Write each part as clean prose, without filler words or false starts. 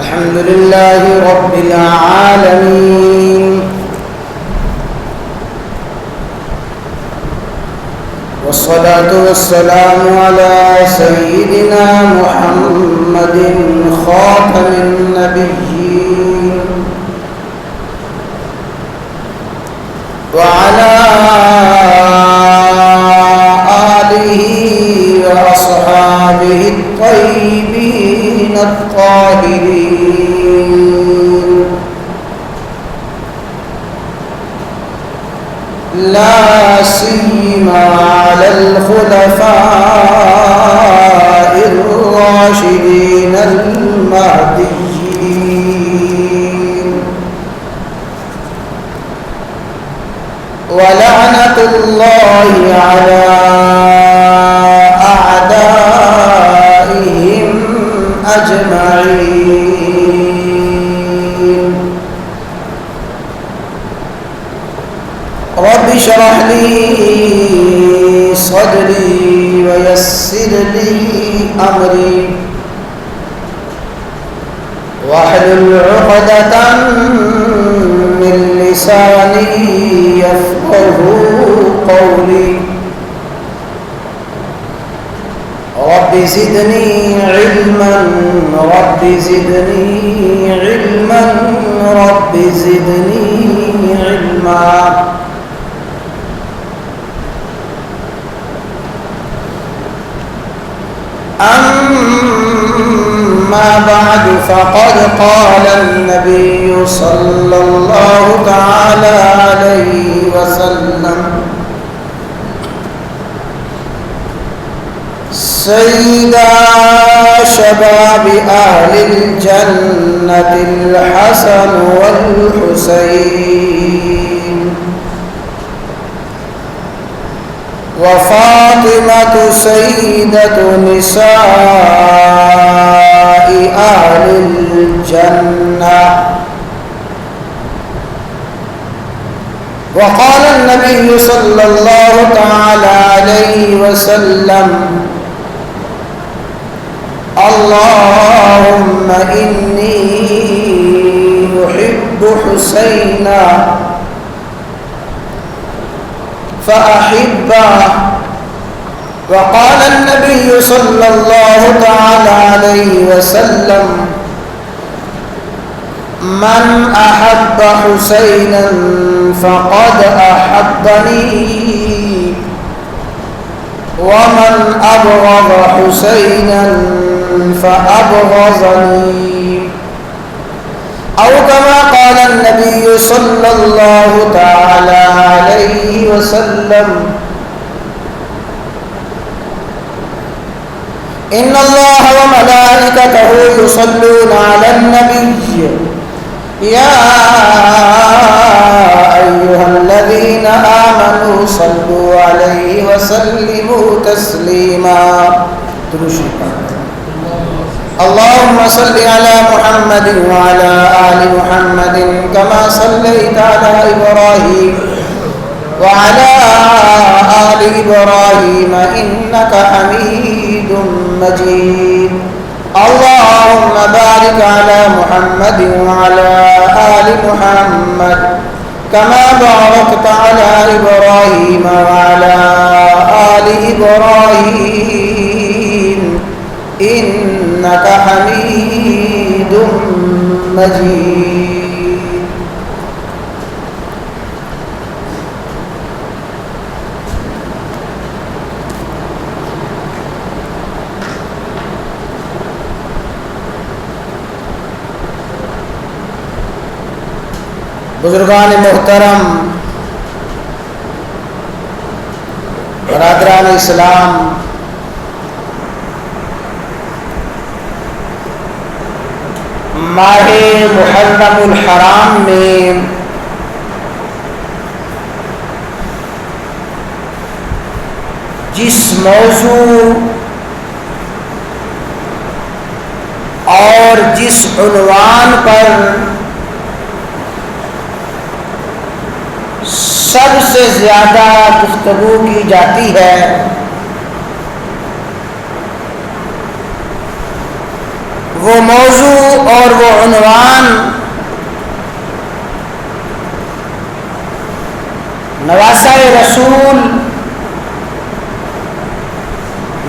الحمد لله رب العالمين، والصلاة والسلام على سيدنا محمد خاتم النبيين وعلى آله وأصحابه الطيبين الطاهرين، لا سيما على الخلفاء الراشدين المهديين، ولعنة الله على أعدائهم أجمعين. رب اشرح لي صدري ويسر لي أمري واحلل عقدة من لساني يفقهوا قولي. رب زدني علما رب زدني علما رب زدني علما. أما بعد، فقد قال النبي صلى الله تعالى عليه وسلم: سيدا شباب أهل الجنة الحسن والحسين، وفاطمة سيدة نساء أهل الجنة. وقال النبي صلى الله تعالى عليه وسلم: اللهم إني أحب حسينا فأحبه. وقال النبي صلى الله تعالى عليه وسلم: من أحب حسينا فقد أحبني، ومن أبغض حسينا فأبغضني. أو كما قال النبي صلى الله تعالى عليه وسلم: إن الله وملائكته يصلون على النبي يا أيها الذين آمنوا صلوا عليه وسلموا تسليما. اللهم صل على محمد وعلى آل محمد كما صليت على إبراهيم وعلى آل إبراهيم إنك حميد مجيد. اللهم بارك على محمد وعلى آل محمد كما باركت على إبراهيم وعلى آل إبراهيم إنك حميد مجيد. بزرگان محترم، برادران اسلام، ماہ محرم الحرام میں جس موضوع اور جس عنوان پر سب سے زیادہ گفتگو کی جاتی ہے وہ موضوع اور وہ عنوان نواسہ رسول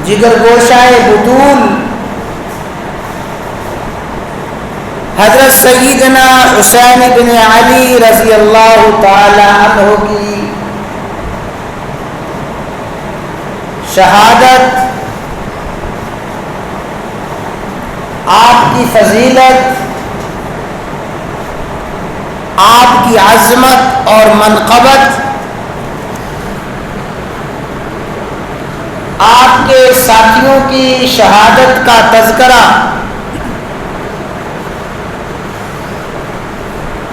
جگر گوشائے بطول حضرت سیدنا حسین بن علی رضی اللہ تعالی عنہ کی شہادت، آپ کی فضیلت، آپ کی عظمت اور منقبت، آپ کے ساتھیوں کی شہادت کا تذکرہ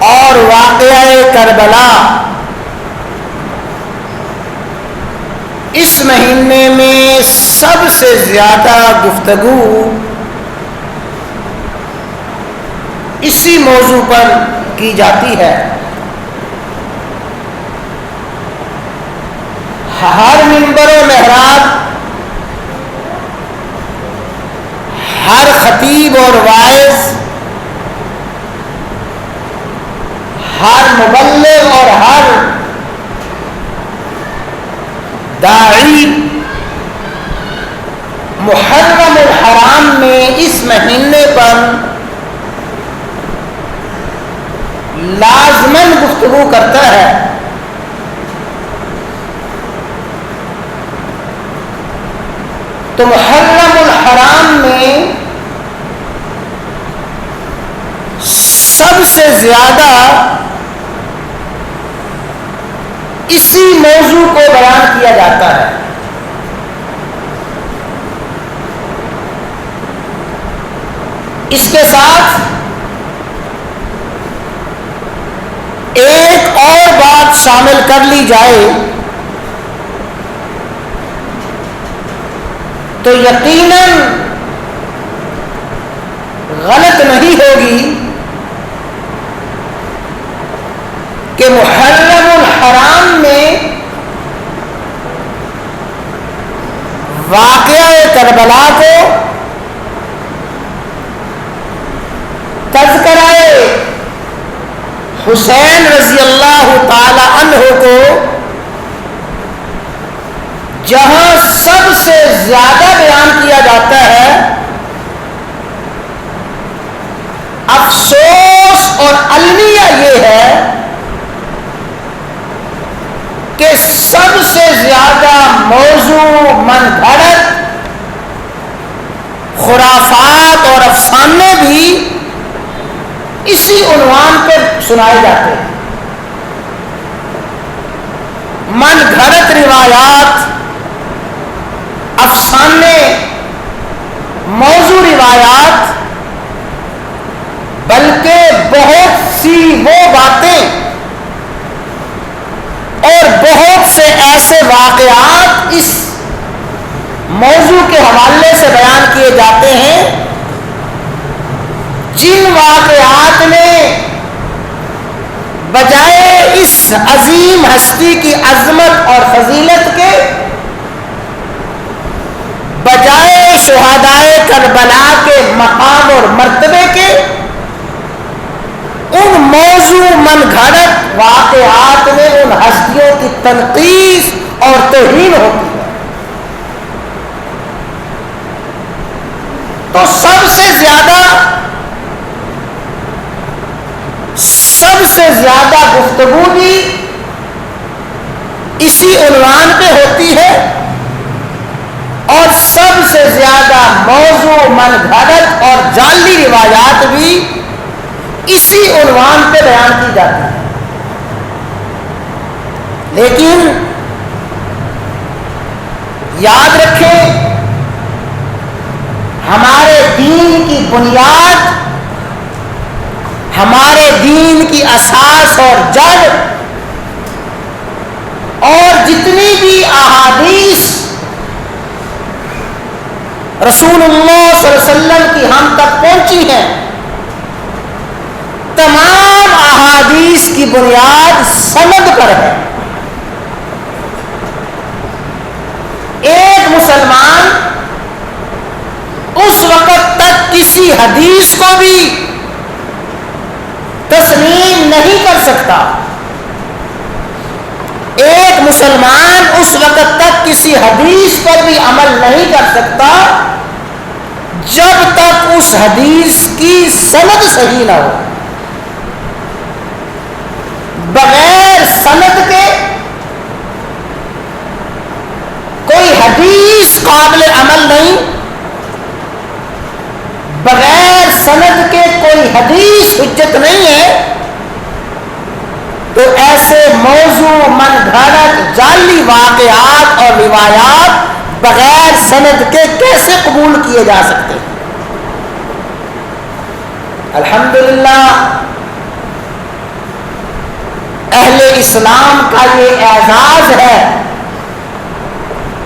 اور واقعہ کربلا اس مہینے میں سب سے زیادہ گفتگو اسی موضوع پر کی جاتی ہے۔ ہر منبر و محراب، ہر خطیب اور واعظ، ہر مبلغ اور ہر داعی محرم الحرام میں اس مہینے پر لازماً گفتگو کرتا ہے۔ تو محرم الحرام میں سب سے زیادہ اسی موضوع کو بیان کیا جاتا ہے۔ اس کے ساتھ ایک اور بات شامل کر لی جائے تو یقیناً غلط نہیں ہوگی کہ محرم الحرام میں واقعہ کربلا کو، تذکرہ حسین رضی اللہ تعالی عنہ کو جہاں سب سے زیادہ بیان کیا جاتا ہے، افسوس اور المیہ یہ ہے کہ سب سے زیادہ موضوع من گھڑت خرافات اور افسانے بھی اسی عنوان پہ سنائے جاتے ہیں۔ من گھڑت روایات، افسانے، موضوع روایات، بلکہ بہت سی وہ باتیں اور بہت سے ایسے واقعات اس موضوع کے حوالے سے بیان کیے جاتے ہیں جن واقعات نے بجائے اس عظیم ہستی کی عظمت اور فضیلت کے، بجائے شہدائے کربلا کے مقام اور مرتبے کے، ان موضوع من گھڑت واقعات میں ان ہستیوں کی تنقیص اور توہین ہوتی ہے۔ تو سب سے زیادہ گفتگو بھی اسی عنوان پہ ہوتی ہے، اور سب سے زیادہ موضوع من گھڑت اور جعلی روایات بھی اسی عنوان پہ بیان کی جاتی ہے۔ لیکن یاد رکھیں، ہمارے دین کی بنیاد، ہمارے دین کی اساس اور جڑ، اور جتنی بھی احادیث رسول اللہ صلی اللہ علیہ وسلم کی ہم تک پہنچی ہیں، تمام احادیث کی بنیاد سند پر ہے۔ ایک مسلمان اس وقت تک کسی کسی حدیث کو بھی تسلیم نہیں کر سکتا. ایک مسلمان اس وقت تک کسی حدیث پر بھی عمل نہیں کر سکتا جب تک اس حدیث کی سند صحیح نہ ہو. بغیر سند کے کوئی حدیث قابل عمل نہیں، بغیر سند کے کوئی حدیث حجت نہیں ہے. تو ایسے موضوع، من گھڑت، جعلی واقعات اور روایات بغیر سند کے کیسے قبول کیے جا سکتے ہیں؟ الحمدللہ اہل اسلام کا یہ اعزاز ہے،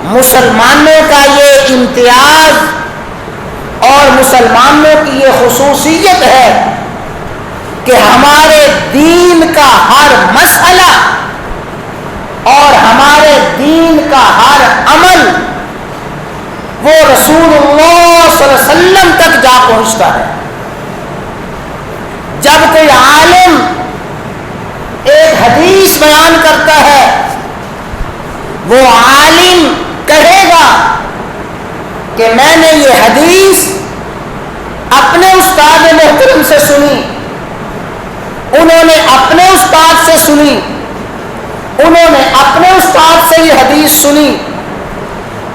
مسلمانوں کا یہ امتیاز اور مسلمانوں کی یہ خصوصیت ہے کہ ہمارے دین کا ہر مسئلہ اور ہمارے دین کا ہر عمل وہ رسول اللہ صلی اللہ علیہ وسلم تک جا پہنچتا ہے. جب کوئی عالم ایک حدیث بیان کرتا ہے، وہ عالم کہے گا کہ میں نے یہ حدیث اپنے استاد محترم سے سنی، انہوں نے اپنے استاد سے سنی، انہوں نے اپنے استاد سے یہ حدیث سنی.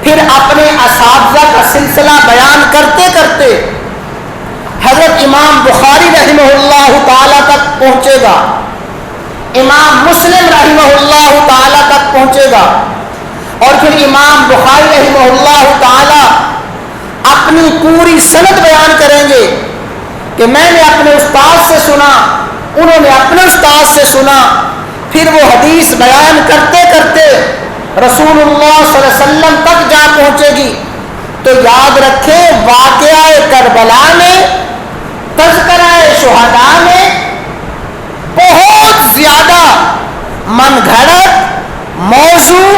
پھر اپنے اساتذہ کا سلسلہ بیان کرتے کرتے حضرت امام بخاری رحمہ اللہ تعالی تک پہنچے گا، امام مسلم رحمہ اللہ تعالی تک پہنچے گا، اور پھر امام بخاری رحمہ اللہ تعالی اپنی پوری سند بیان کریں گے کہ میں نے اپنے استاد سے سنا، انہوں نے اپنے استاد سے سنا. پھر وہ حدیث بیان کرتے کرتے رسول اللہ صلی اللہ علیہ وسلم تک جا پہنچے گی. تو یاد رکھیں، واقعہ کربلا میں، تذکرہ شہداء میں بہت زیادہ من گھڑت، موضوع،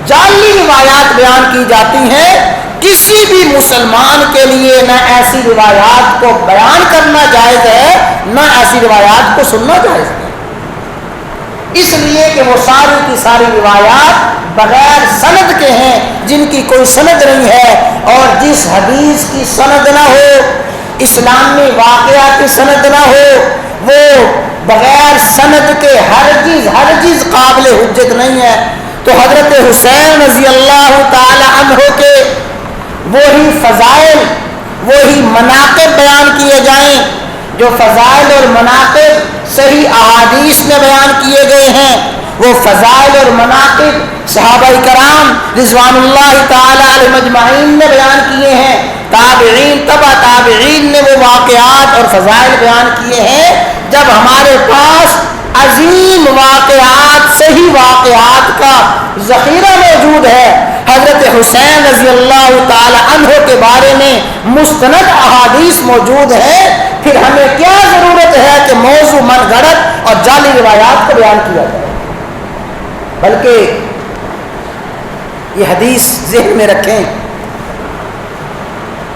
جعلی روایات بیان کی جاتی ہیں. کسی بھی مسلمان کے لیے نہ ایسی روایات کو بیان کرنا جائز ہے، نہ ایسی روایات کو سننا جائز ہے، اس لیے کہ وہ ساری کی ساری روایات بغیر سند کے ہیں، جن کی کوئی سند نہیں ہے. اور جس حدیث کی سند نہ ہو، اسلامی واقعہ کی سند نہ ہو، وہ بغیر سند کے ہرگز قابل حجت نہیں ہے. تو حضرت حسین رضی اللہ تعالی عنہ کے وہی فضائل، وہی مناقب بیان کیے جائیں جو فضائل اور مناقب صحیح احادیث میں بیان کیے گئے ہیں. وہ فضائل اور مناقب صحابہ کرام رضوان اللہ تعالی علیہم اجمعین نے بیان کیے ہیں، تابعین، تبع تابعین نے وہ واقعات اور فضائل بیان کیے ہیں. جب ہمارے پاس عظیم واقعات، صحیح واقعات کا ذخیرہ موجود ہے، حضرت حسین رضی اللہ تعالی عنہ کے بارے میں مستند احادیث موجود ہے، پھر ہمیں کیا ضرورت ہے کہ موضوع، من گھڑت اور جعلی روایات کو بیان کیا جائے؟ بلکہ یہ حدیث ذہن میں رکھیں.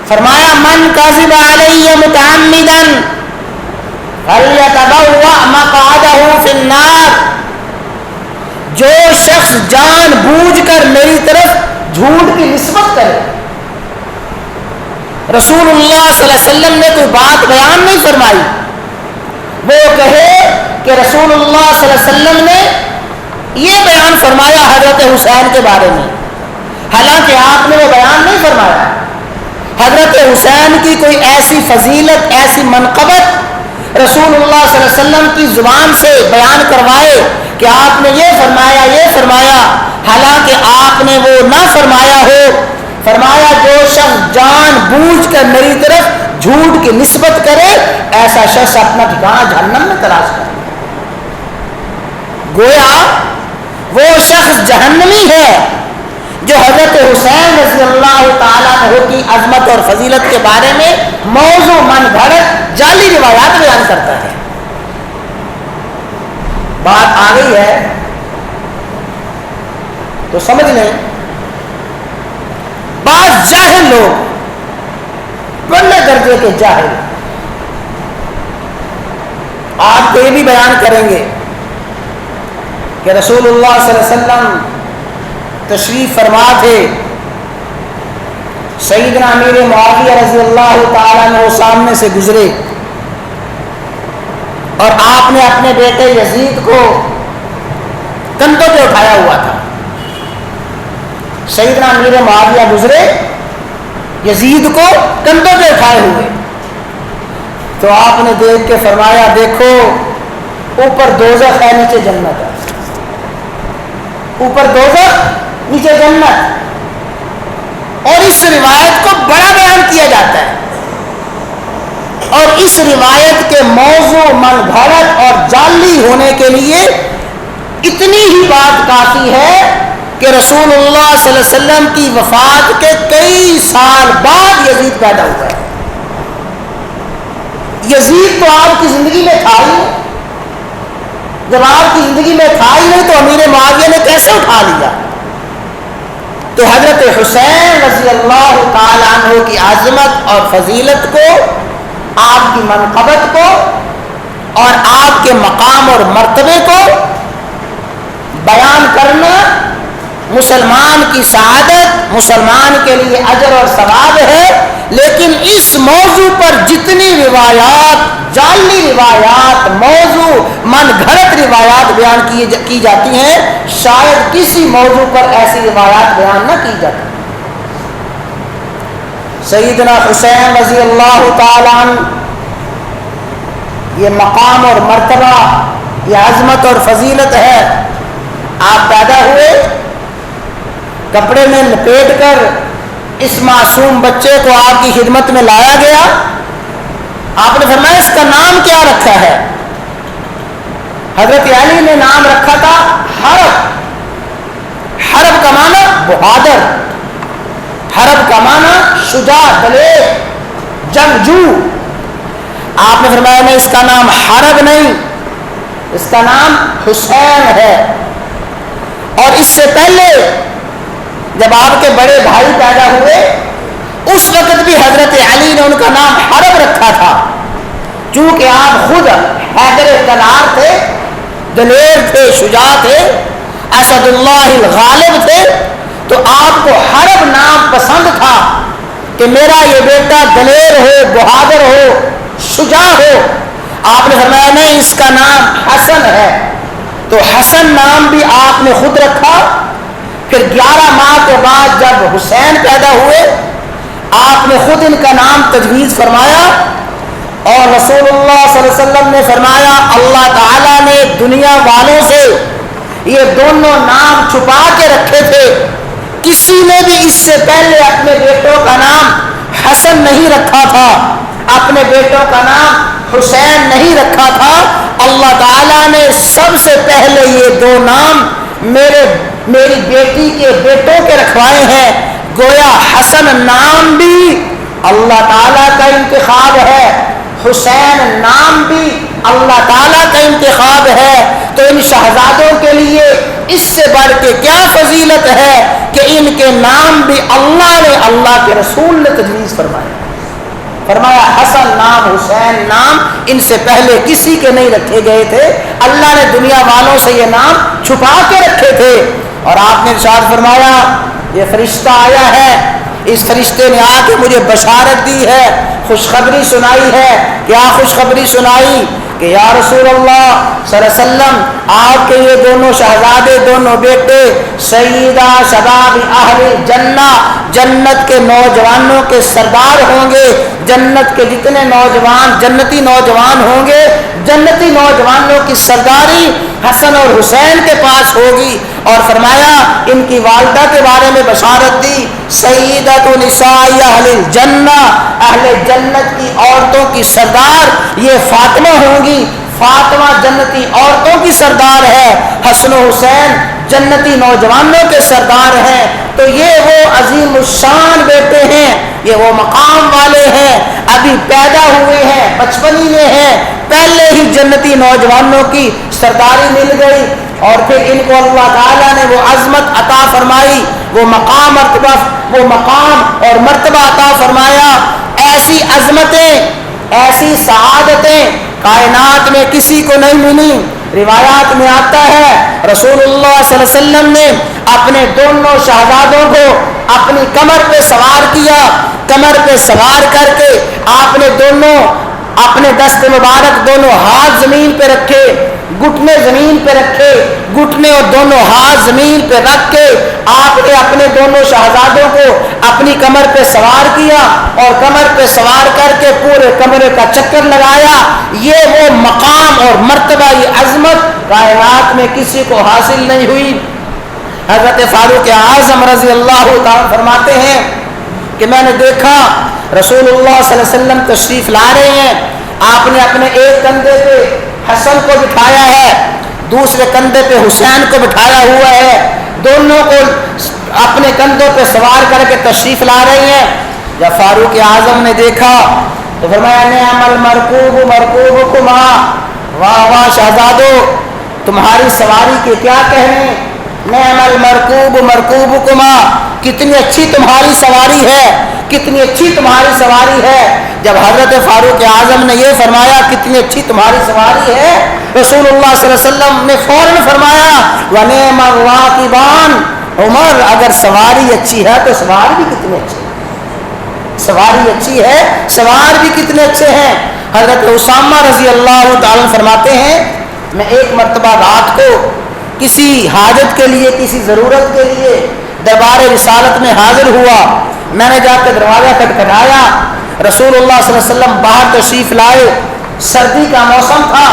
فرمایا من کذب علی متعمدا فلیتبوأ مقعدہ فی النار. جو شخص جان بوجھ کر میری طرف جھوٹ کی نسبت کرے، رسول اللہ صلی اللہ علیہ وسلم نے کوئی بات بیان نہیں فرمائی، وہ کہے کہ رسول اللہ صلی اللہ علیہ وسلم نے یہ بیان فرمایا حضرت حسین کے بارے میں، حالانکہ آپ نے وہ بیان نہیں فرمایا. حضرت حسین کی کوئی ایسی فضیلت، ایسی منقبت رسول اللہ صلی اللہ علیہ وسلم کی زبان سے بیان کروائے کہ آپ نے یہ فرمایا، یہ فرمایا، حالانکہ آپ نے وہ نہ فرمایا ہو. فرمایا جو شخص جان بوجھ کر میری طرف جھوٹ کی نسبت کرے، ایسا شخص اپنا ٹھکانہ جہنم میں تلاش کرے. گویا وہ شخص جہنمی ہے جو حضرت حسین رضی اللہ تعالیٰ عنہ کی عظمت اور فضیلت کے بارے میں موضوع، من گھڑت، جعلی روایات بیان کرتا ہے. بات آ گئی ہے تو سمجھ لیں. بعض جاہل لوگ بڑے درجے درجے کے جاہل. آپ کو یہ بھی بیان کریں گے کہ رسول اللہ صلی اللہ علیہ وسلم تشریف فرما تھے. سیدنا امیر معاویہ رضی اللہ تعالیٰ عنہ سامنے سے گزرے اور آپ نے اپنے بیٹے یزید کو کندھوں پہ اٹھایا ہوا تھا. سیدنا امیر معاویہ گزرے یزید کو کندھوں پہ اٹھائے ہوئے, تو آپ نے دیکھ کے فرمایا دیکھو اوپر دوزخ ہے نیچے جنت ہے, اوپر دوزخ نیچے جنت. اور اس روایت کو بڑا بیان کیا جاتا ہے, اور اس روایت کے موضوع من گھڑت اور جعلی ہونے کے لیے اتنی ہی بات کافی ہے کہ رسول اللہ صلی اللہ علیہ وسلم کی وفات کے کئی سال بعد یزید پیدا ہوا ہے. یزید تو آپ کی زندگی میں تھا ہی نہیں. جب آپ کی زندگی میں تھا ہی نہیں تو امیر معاویہ نے کیسے اٹھا لیا؟ تو حضرت حسین رضی اللہ تعالی عنہ کی عظمت اور فضیلت کو, آپ کی منقبت کو اور آپ کے مقام اور مرتبے کو بیان کرنا مسلمان کی سعادت, مسلمان کے لیے اجر اور ثواب ہے. لیکن اس موضوع پر جتنی روایات, جعلی روایات, موضوع من گھڑت روایات بیان کی جاتی ہیں, شاید کسی موضوع پر ایسی روایات بیان نہ کی جاتی. سیدنا حسین رضی اللہ تعالیٰ عنہ, یہ مقام اور مرتبہ, یہ عظمت اور فضیلت ہے. آپ پیدا ہوئے, کپڑے میں لپیٹ کر اس معصوم بچے کو آپ کی خدمت میں لایا گیا. آپ نے فرمایا اس کا نام کیا رکھا ہے؟ حضرت علی نے نام رکھا تھا حرب. حرب کا معنی بہادر, حرب کا معنی شجاع, دلیر, جنگجو. آپ نے فرمایا نہیں, اس کا نام حرب نہیں, اس کا نام حسین ہے. اور اس سے پہلے جب آپ کے بڑے بھائی پیدا ہوئے اس وقت بھی حضرت علی نے ان کا نام حرب رکھا تھا, چونکہ آپ خود حیدر کلار تھے, دلیر تھے, شجاع تھے, اسد اللہ الغالب تھے. تو آپ کو حرب نام پسند تھا کہ میرا یہ بیٹا دلیر ہو, بہادر ہو, شجاع ہو. آپ نے فرمایا نہیں, اس کا نام حسن ہے. تو حسن نام بھی آپ نے خود رکھا. پھر 11 ماہ کے بعد جب حسین پیدا ہوئے آپ نے خود ان کا نام تجویز فرمایا, اور رسول اللہ صلی اللہ علیہ وسلم نے فرمایا اللہ تعالیٰ نے دنیا والوں سے یہ دونوں نام چھپا کے رکھے تھے. کسی نے بھی اس سے پہلے اپنے بیٹوں کا نام حسن نہیں رکھا تھا, اپنے بیٹوں کا نام حسین نہیں رکھا تھا. اللہ تعالیٰ نے سب سے پہلے یہ دو نام میری بیٹی کے بیٹوں کے رکھوائے ہیں. گویا حسن نام بھی اللہ تعالیٰ کا انتخاب ہے, حسین نام بھی اللہ تعالیٰ کا انتخاب ہے. تو ان شہزادوں کے لیے اس سے بڑھ کے کیا فضیلت ہے کہ ان کے نام بھی اللہ نے, اللہ کے رسول نے تجویز فرمایا. فرمایا حسن نام, حسین نام ان سے پہلے کسی کے نہیں رکھے گئے تھے. اللہ نے دنیا والوں سے یہ نام چھپا کے رکھے تھے. اور آپ نے ارشاد فرمایا یہ فرشتہ آیا ہے, اس فرشتے نے آ کے مجھے بشارت دی ہے, خوشخبری سنائی ہے. کیا خوشخبری سنائی؟ کہ یا رسول اللہ صلی اللہ علیہ وسلم آپ کے یہ دونوں شہزادے, دونوں بیٹے سیدہ شباب اہل جنہ, جنت کے نوجوانوں کے سردار ہوں گے. جنت کے جتنے نوجوان جنتی نوجوان ہوں گے, جنتی نوجوانوں کی سرداری حسن اور حسین کے پاس ہوگی. اور فرمایا ان کی والدہ کے بارے میں بشارت دی, سیدۃ نساء اہل الجنہ, اہل جنت کی عورتوں کی سردار یہ فاطمہ ہوں گی. فاطمہ جنتی عورتوں کی سردار ہے, حسن و حسین جنتی نوجوانوں کے سردار ہیں. تو یہ وہ عظیم الشان بیٹے ہیں, یہ وہ مقام والے ہیں, ابھی پیدا ہوئے ہیں, بچپنی میں ہیں, پہلے ہی جنتی نوجوانوں کی سرداری مل گئی. اور پھر ان کو اللہ تعالیٰ نے وہ عظمت عطا فرمائی, وہ مقام اور مرتبہ عطا فرمایا. ایسی عظمتیں ایسی سعادتیں کائنات میں کسی کو نہیں ملی۔ روایات میں آتا ہے رسول اللہ صلی اللہ علیہ وسلم نے اپنے دونوں شہزادوں کو اپنی کمر پہ سوار کیا، کمر پہ سوار کر کے آپ نے دونوں اپنے دست مبارک دونوں ہاتھ زمین پہ رکھے، گھٹنے زمین پہ رکھے، گھٹنے اور دونوں ہاتھ زمین پہ رکھ کے آپ نے اپنے دونوں شہزادوں کو اپنی کمر پہ سوار کیا اور کمر پہ سوار کر کے پورے کمرے کا چکر لگایا۔ یہ وہ مقام اور مرتبہ، یہ عظمت کائنات میں کسی کو حاصل نہیں ہوئی۔ حضرت فاروق اعظم رضی اللہ تعالیٰ فرماتے ہیں کہ میں نے دیکھا رسول اللہ صلی اللہ علیہ وسلم تشریف لا رہے ہیں، آپ نے اپنے ایک کندھے پہ حسن کو بٹھایا ہے، دوسرے کندھے پہ حسین کو بٹھایا ہوا ہے، دونوں کو اپنے کندھوں پہ سوار کر کے تشریف لا رہے ہیں۔ جب فاروق اعظم نے دیکھا تو فرمایا نعم المرکوب مرکوبکما، واہ واہ شہزادو تمہاری سواری کے کیا کہنے، نعم المرکوب مرکوبکما، کتنی اچھی تمہاری سواری ہے، کتنی اچھی تمہاری سواری ہے۔ جب حضرت فاروق اعظم نے یہ فرمایا کتنی اچھی تمہاری سواری ہے، رسول اللہ صلی اللہ علیہ وسلم نے فوراً فرمایا وَنِعْمَ الرَّاكِبَانِ، عمر اگر سواری اچھی ہے تو سوار بھی کتنے اچھے ہیں، سواری اچھی ہے سوار بھی کتنے اچھے ہیں۔ حضرت اسامہ رضی اللہ تعالیٰ فرماتے ہیں میں ایک مرتبہ رات کو کسی حاجت کے لیے کسی ضرورت کے لیے دربار رسالت میں حاضر ہوا، میں نے جا کے دروازہ کھٹکھٹایا، رسول اللہ صلی اللہ علیہ وسلم باہر تشریف لائے، سردی کا موسم تھا،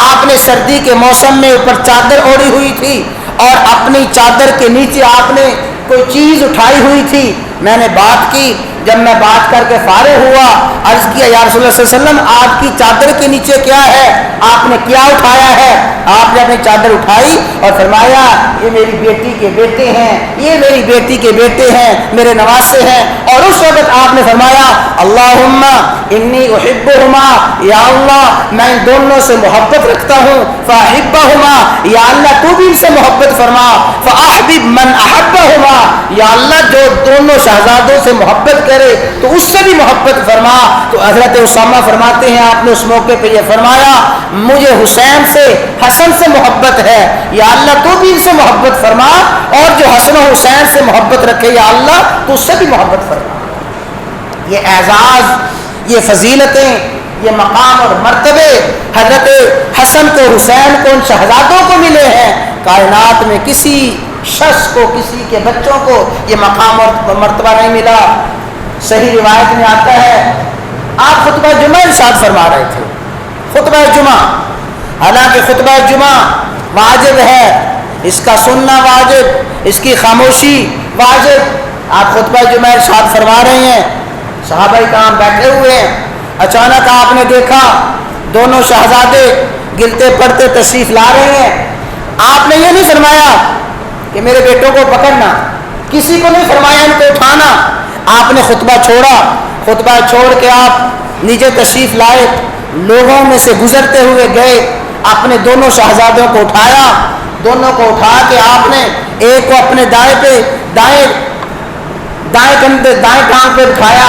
آپ نے سردی کے موسم میں اوپر چادر اوڑھی ہوئی تھی اور اپنی چادر کے نیچے آپ نے کوئی چیز اٹھائی ہوئی تھی۔ میں نے بات کی، جب میں بات کر کے فارغ ہوا عرض کیا یا رسول اللہ صلی اللہ علیہ وسلم آپ کی چادر کے نیچے کیا ہے، آپ نے کیا اٹھایا ہے؟ آپ نے اپنی چادر اٹھائی اور فرمایا یہ میری بیٹی کے بیٹے ہیں، یہ میری بیٹی کے بیٹے ہیں، میرے نواسے ہیں۔ اور اس وقت آپ نے فرمایا اللہم انی احبہما، یا اللہ میں ان دونوں سے محبت رکھتا ہوں، فاحبہما، یا اللہ تو بھی ان سے محبت فرما، فاحبب من احبہما، یا اللہ جو دونوں شہزادوں سے محبت کرے تو اس سے بھی محبت فرما۔ تو حضرت اسامہ فرماتے ہیں آپ نے اس موقع پہ یہ فرمایا مجھے حسین سے حسن سے محبت ہے، یا اللہ تو بھی ان سے محبت فرما، اور جو حسن و حسین سے محبت رکھے یا اللہ تو اس سے بھی محبت فرما۔ یہ اعزاز، یہ فضیلتیں، یہ مقام اور مرتبے حضرت حسن کو حسین کو ان شہزادوں کو ملے ہیں، کائنات میں کسی شخص کو کسی کے بچوں کو یہ مقام اور مرتبہ نہیں ملا۔ صحیح روایت میں آتا ہے آپ خطبہ جمعہ ارشاد فرما رہے تھے، خطبہ جمعہ، حالانکہ خطبہ جمعہ واجب ہے، اس کا سننا واجب، اس کی خاموشی واجب، آپ خطبہ جمعہ ارشاد فرما رہے ہیں، صحابہ کرام بیٹھے ہوئے ہیں، اچانک آپ نے دیکھا دونوں شہزادے گلتے پڑتے تشریف لا رہے ہیں۔ آپ نے یہ نہیں فرمایا کہ میرے بیٹوں کو پکڑنا، کسی کو نہیں فرمایا ان کو اٹھانا، آپ نے خطبہ چھوڑا، خطبہ چھوڑ کے آپ نیچے تشریف لائے، لوگوں میں سے گزرتے ہوئے گئے، اپنے دونوں شہزادوں کو اٹھایا، دونوں کو اٹھا کے آپ نے ایک کو اپنے دائیں ٹانگ پہ بٹھایا،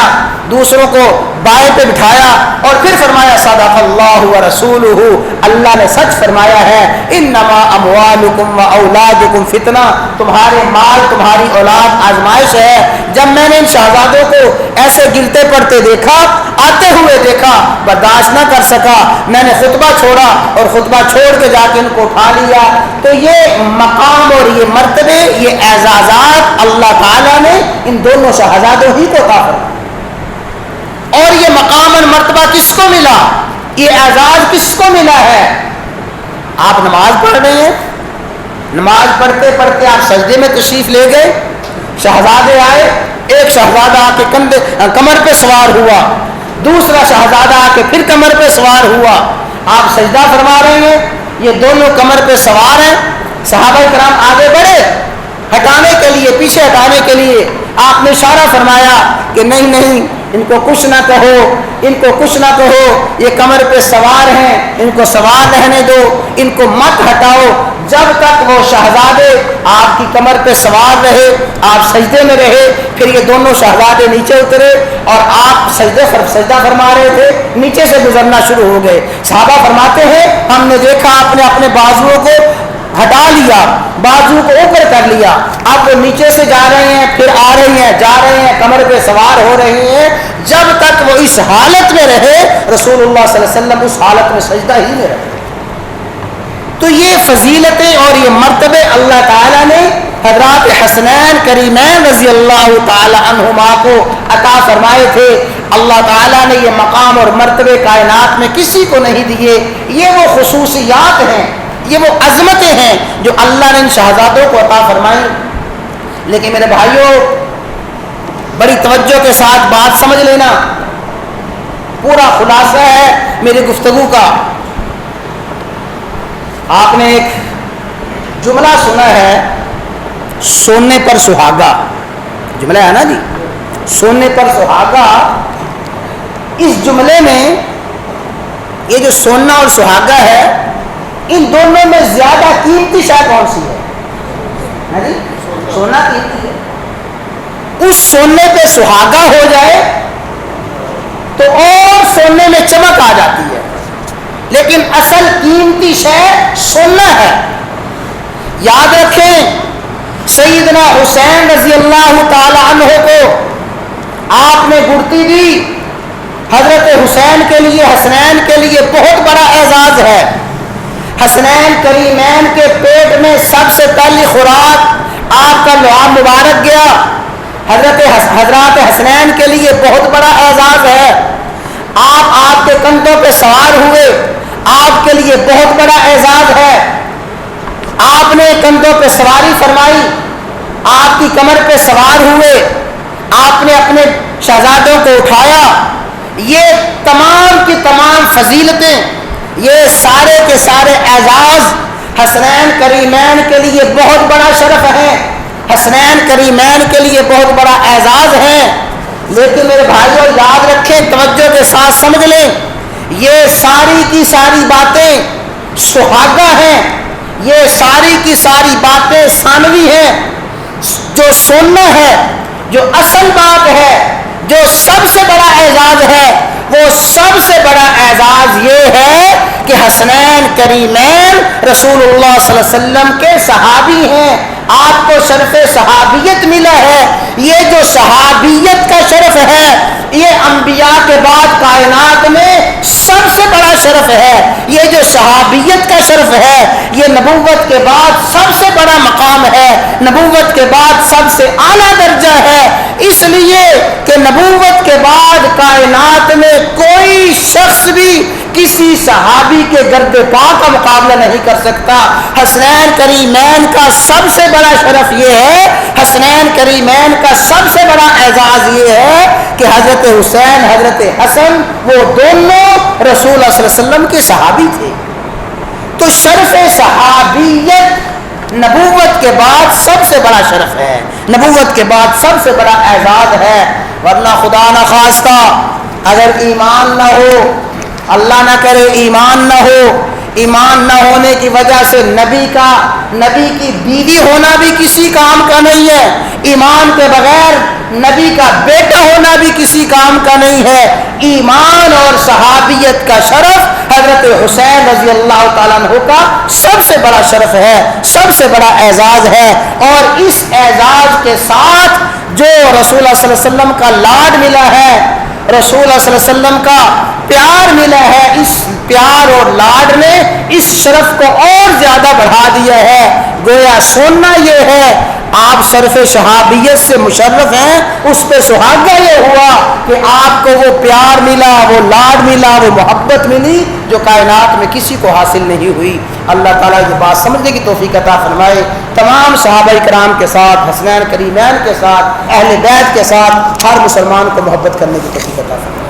دوسروں کو بائیں پہ بٹھایا، اور پھر فرمایا صدق اللہ و رسولہ، اللہ نے سچ فرمایا ہے انما اموالکم و اولادکم فتنہ، تمہارے مال تمہاری اولاد آزمائش ہے۔ جب میں نے ان شہزادوں کو ایسے گرتے پڑتے دیکھا، آتے ہوئے دیکھا، برداشت نہ کر سکا، میں نے خطبہ چھوڑا اور خطبہ چھوڑ کے جا کے ان کو اٹھا لیا۔ تو یہ مقام اور یہ مرتبے، یہ اعزازات اللہ تعالیٰ نے ان دونوں شہزادوں ہی کو عطا فرمایا۔ اور یہ مقام اور مرتبہ کس کو ملا، یہ اعزاز کس کو ملا ہے؟ آپ نماز پڑھ رہے ہیں، نماز پڑھتے پڑھتے آپ سجدے میں تشریف لے گئے، شہزادے آئے، ایک شہزادہ آ کے کمر پہ سوار ہوا، دوسرا شہزادہ آ کے پھر کمر پہ سوار ہوا، آپ سجدہ فرما رہے ہیں، یہ دونوں کمر پہ سوار ہیں، صحابہ کرام آگے بڑھے ہٹانے کے لیے، پیچھے ہٹانے کے لیے، آپ نے اشارہ فرمایا کہ نہیں نہیں ان کو کچھ نہ کہو، ان کو کچھ نہ کہو، یہ کمر پہ سوار ہیں، ان کو سوار رہنے دو، ان کو مت ہٹاؤ، جب تک وہ شہزادے آپ کی کمر پہ سوار رہے، آپ سجدے میں رہے، پھر یہ دونوں شہزادے نیچے اترے اور آپ سجدہ فرما رہے تھے، نیچے سے گزرنا شروع ہو گئے۔ صحابہ فرماتے ہیں ہم نے دیکھا آپ نے اپنے بازوؤں کو ہٹا لیا، بازو کو اوپر کر لیا، اب وہ نیچے سے جا رہے ہیں، پھر آ رہے ہیں، جا رہے ہیں، کمر پہ سوار ہو رہے ہیں، جب تک وہ اس حالت میں رہے رسول اللہ صلی اللہ علیہ وسلم اس حالت میں سجدہ ہی میں رہے۔ تو یہ فضیلتیں اور یہ مرتبے اللہ تعالیٰ نے حضرات حسنین کریمین رضی اللہ تعالی عنہما کو عطا فرمائے تھے۔ اللہ تعالیٰ نے یہ مقام اور مرتبے کائنات میں کسی کو نہیں دیے۔ یہ وہ خصوصیات ہیں، یہ وہ عظمتیں ہیں جو اللہ نے ان شہزادوں کو عطا فرمائی۔ لیکن میرے بھائیوں بڑی توجہ کے ساتھ بات سمجھ لینا، پورا خلاصہ ہے میری گفتگو کا۔ آپ نے ایک جملہ سنا ہے، سونے پر سہاگا، جملہ ہے نا جی، سونے پر سہاگا۔ اس جملے میں یہ جو سونا اور سہاگا ہے، ان دونوں میں زیادہ قیمتی شے کون سی ہے جی؟ سونا قیمتی ہے۔ اس سونے پہ سہاگا ہو جائے تو اور سونے میں چمک آ جاتی ہے، لیکن اصل قیمتی شے سونا ہے۔ یاد رکھیں سیدنا حسین رضی اللہ تعالی عنہ کو آپ نے گڑتی دی، حضرت حسین کے لیے، حسنین کے لیے بہت بڑا اعزاز ہے۔ حسنین کریمین کے پیٹ میں سب سے پہلی خوراک آپ کا لعاب مبارک گیا۔ حضرات حسنین کے لیے بہت بڑا اعزاز ہے۔ آپ کے کندھوں پہ سوار ہوئے، آپ کے لیے بہت بڑا اعزاز ہے۔ آپ نے کندھوں پہ سواری فرمائی، آپ کی کمر پہ سوار ہوئے، آپ نے اپنے شہزادوں کو اٹھایا۔ یہ تمام کی تمام فضیلتیں، یہ سارے کے سارے اعزاز حسنین کریمین کے لیے بہت بڑا شرف ہے، حسنین کریمین کے لیے بہت بڑا اعزاز ہے۔ لیکن میرے بھائیوں یاد رکھیں، توجہ کے ساتھ سمجھ لیں، یہ ساری کی ساری باتیں سہاگا ہیں، یہ ساری کی ساری باتیں ثانوی ہیں۔ جو سننا ہے، جو اصل بات ہے، جو سب سے بڑا اعزاز ہے، وہ سب سے بڑا اعزاز یہ ہے کہ حسنین کریمین رسول اللہ صلی اللہ علیہ وسلم کے صحابی ہیں، آپ کو شرف صحابیت ملا ہے۔ یہ جو صحابیت کا شرف ہے، یہ انبیاء کے بعد کائنات میں سب سے بڑا شرف ہے۔ یہ جو صحابیت کا شرف ہے، یہ نبوت کے بعد سب سے بڑا مقام ہے، نبوت کے بعد سب سے اعلیٰ درجہ ہے۔ اس لیے کہ نبوت کے بعد کائنات میں کوئی شخص بھی کسی صحابی کے گرد پا کا مقابلہ نہیں کر سکتا۔ حسنین کریمین کا سب سے بڑا شرف یہ ہے، حسنین کریمین کا سب سے بڑا اعزاز یہ ہے کہ حضرت حسین، حضرت حسن، وہ دونوں رسول اللہ صلی اللہ علیہ وسلم کے صحابی تھے۔ تو شرف صحابیت نبوت کے بعد سب سے بڑا شرف ہے، نبوت کے بعد سب سے بڑا اعزاز ہے۔ ورنہ خدا نہ خواستہ اگر ایمان نہ ہو، اللہ نہ کرے ایمان نہ ہو، ایمان نہ ہونے کی وجہ سے نبی کی بیوی ہونا بھی کسی کام کا نہیں ہے، ایمان کے بغیر نبی کا بیٹا ہونا بھی کسی کام کا نہیں ہے۔ ایمان اور صحابیت کا شرف حضرت حسین رضی اللہ تعالیٰ عنہ کا سب سے بڑا شرف ہے، سب سے بڑا اعزاز ہے۔ اور اس اعزاز کے ساتھ جو رسول اللہ صلی اللہ علیہ وسلم کا لاڈ ملا ہے، رسول اللہ صلی اللہ علیہ وسلم کا پیار ملا ہے، اس پیار اور لاڈ نے اس شرف کو اور زیادہ بڑھا دیا ہے۔ گویا سننا یہ ہے، آپ شرف صحابیت سے مشرف ہیں، اس پہ سہاگا یہ ہوا کہ آپ کو وہ پیار ملا، وہ لاڈ ملا، وہ محبت ملی جو کائنات میں کسی کو حاصل نہیں ہوئی۔ اللہ تعالیٰ یہ بات سمجھنے کی توفیق عطا فرمائے۔ تمام صحابہ کرام کے ساتھ، حسنین کریمین کے ساتھ، اہل بیت کے ساتھ ہر مسلمان کو محبت کرنے کی توفیق عطا فرمائے۔